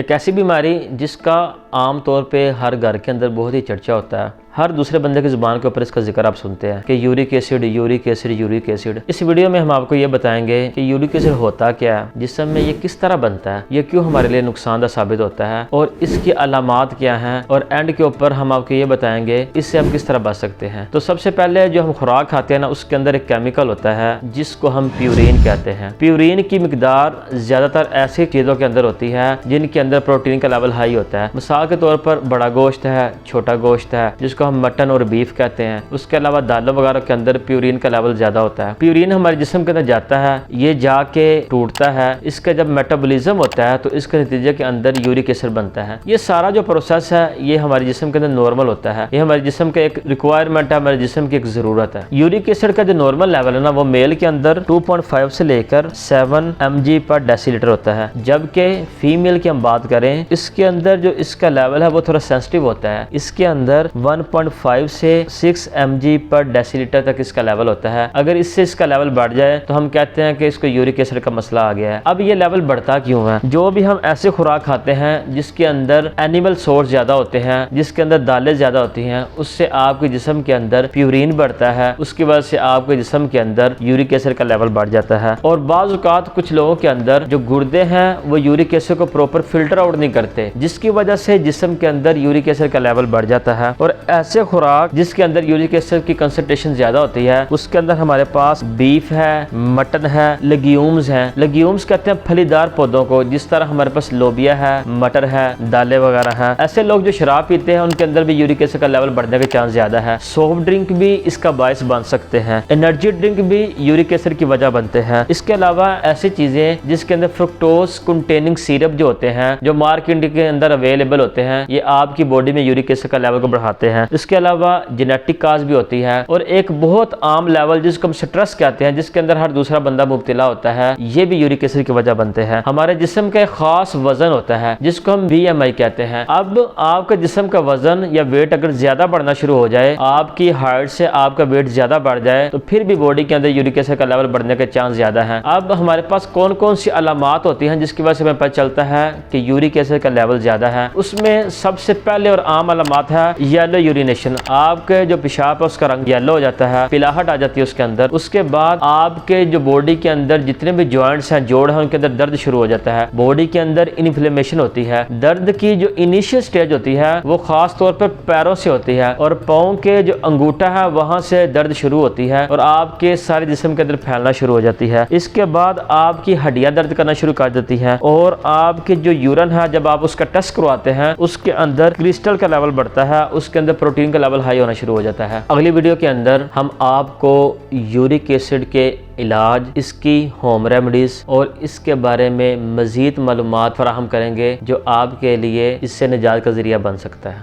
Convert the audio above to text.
एक ऐसी बीमारी जिसका आम तौर पे हर घर के अंदर बहुत ही चर्चा होता है। हर दूसरे बंदे की ज़ुबान के ऊपर इसका जिक्र आप सुनते हैं कि uric acid, uric acid, uric acid. इस वीडियो में हम आपको ये बताएंगे कि यूरिक एसिड होता क्या है, जिस्म में ये किस तरह बनता है, ये क्यों हमारे लिए नुकसानदा साबित होता है और इसकी अलामात क्या हैं, और एंड के ऊपर हम आपको ये बताएंगे इससे हम किस तरह बच सकते हैं। तो सबसे पहले जो हम खुराक खाते हैं ना, उसके अंदर एक केमिकल होता है जिसको हम प्यूरिन कहते हैं। प्यूरिन की मिकदार ज़्यादातर ऐसी चीज़ों के अंदर होती है जिनके अंदर प्रोटीन का लेवल हाई होता है। मिसाल के तौर पर बड़ा गोश्त है, छोटा गोश्त है, जिसको हम मटन और बीफ कहते हैं। उसके अलावा दालों वगैरह के अंदर प्यूरिन का लेवल ज्यादा होता है। प्यूरिन हमारे जिस्म के अंदर जाता है, ये जाके टूटता है, इसका जब मेटाबॉलिज्म होता है तो इसके नतीजे के अंदर यूरिक एसिड बनता है। ये सारा जो प्रोसेस है ये हमारे जिस्म के अंदर नॉर्मल होता है। ये हमारे जिस्म का एक रिक्वायरमेंट है, हमारे जिस्म की एक जरूरत है। यूरिक एसिड का जो नॉर्मल लेवल है ना, वो मेल के अंदर 2.5 से लेकर 7 mg पर डेसीलीटर होता है, जबकि फीमेल की हम बात करें, इसके अंदर जो इसका लेवल है वो थोड़ा सेंसिटिव होता है। इसके अंदर 1.5 से 6 mg पर डेसीलीटर तक इसका लेवल होता है। अगर इससे इसका लेवल बढ़ जाए तो हम कहते हैं कि इसको यूरिक एसिड का मसला आ गया है। अब ये लेवल बढ़ता क्यों है? जो भी हम ऐसे खुराक खाते हैं जिसके अंदर एनिमल सोर्स ज्यादा होते हैं, जिसके अंदर दालें ज्यादा होती हैं, उससे आपके जिस्म के अंदर प्यूरिन बढ़ता है, उसकी वजह से आपके जिस्म के अंदर यूरिक एसिड का लेवल बढ़ जाता है। और बाज़ औक़ात कुछ लोगों के अंदर जो गुर्दे हैं वो यूरिक एसिड को प्रॉपर फिल्टर आउट नहीं करते, जिसकी वजह से जिस्म के अंदर यूरिक एसिड का लेवल बढ़ जाता है। और ऐसे खुराक जिसके अंदर यूरिक एसिड की कंसंट्रेशन ज्यादा होती है, उसके अंदर हमारे पास बीफ है, मटन है, लेग्यूम्स हैं। लेग्यूम्स कहते हैं फलीदार पौधों को, जिस तरह हमारे पास लोबिया है, मटर है, दालें वगैरह हैं। ऐसे लोग जो शराब पीते हैं उनके अंदर भी यूरिक एसिड का लेवल बढ़ने के चांस ज्यादा है। सॉफ्ट ड्रिंक भी इसका बायस बन सकते हैं। एनर्जी ड्रिंक भी यूरिक एसिड की वजह बनते हैं। इसके अलावा ऐसी चीजें जिसके अंदर फ्रुक्टोज कंटेनिंग सिरप जो होते हैं, जो मार्केट के अंदर अवेलेबल होते हैं, ये आपकी बॉडी में यूरिक एसिड का लेवल को बढ़ाते हैं। इसके अलावा जेनेटिक काज भी होती है। और एक बहुत आम लेवल जिसको हम स्ट्रेस कहते हैं, जिसके अंदर हर दूसरा बंदा मुब्तला होता है, ये भी यूरिक एसिड की वजह बनते हैं। हमारे जिस्म का एक खास वजन होता है जिसको हम BMI कहते हैं। अब आपका जिस्म का वजन या वेट अगर ज्यादा बढ़ना शुरू हो जाए, आपकी हाइट से आपका वेट ज्यादा बढ़ जाए, तो फिर भी बॉडी के अंदर यूरिक एसिड का लेवल बढ़ने के चांस ज्यादा है। अब हमारे पास कौन कौन सी अलामात होती हैं जिसकी वजह से हमें पता चलता है कि यूरिक एसिड का लेवल ज्यादा है? उसमें सबसे पहले और आम अलामात है येलो यूरिनेशन। आपके जो पेशाब है उसका रंग येलो हो जाता है, पिलाहट आ जाती है उसके अंदर। उसके बाद आपके जो बॉडी के अंदर जितने भी जॉइंट्स हैं, जोड़ हैं, उनके अंदर दर्द शुरू हो जाता है। बॉडी के अंदर इन्फ्लेमेशन होती है। दर्द की जो इनिशियल स्टेज होती है वो खास तौर पर पैरों से होती है, और पाँव के जो अंगूठा है वहां से दर्द शुरू होती है और आपके सारे जिस्म के अंदर फैलना शुरू हो जाती है। इसके बाद आपकी हड्डियां दर्द करना शुरू कर देती है, और आपके जो यूरिन है जब आप उसका टेस्ट करवाते हैं उसके अंदर क्रिस्टल का लेवल बढ़ता है, उसके अंदर प्रोटीन का लेवल हाई होना शुरू हो जाता है। अगली वीडियो के अंदर हम आपको यूरिक एसिड के इलाज, इसकी होम रेमेडीज और इसके बारे में मजीद मालूमात फराहम करेंगे जो आपके लिए इससे निजात का जरिया बन सकता है।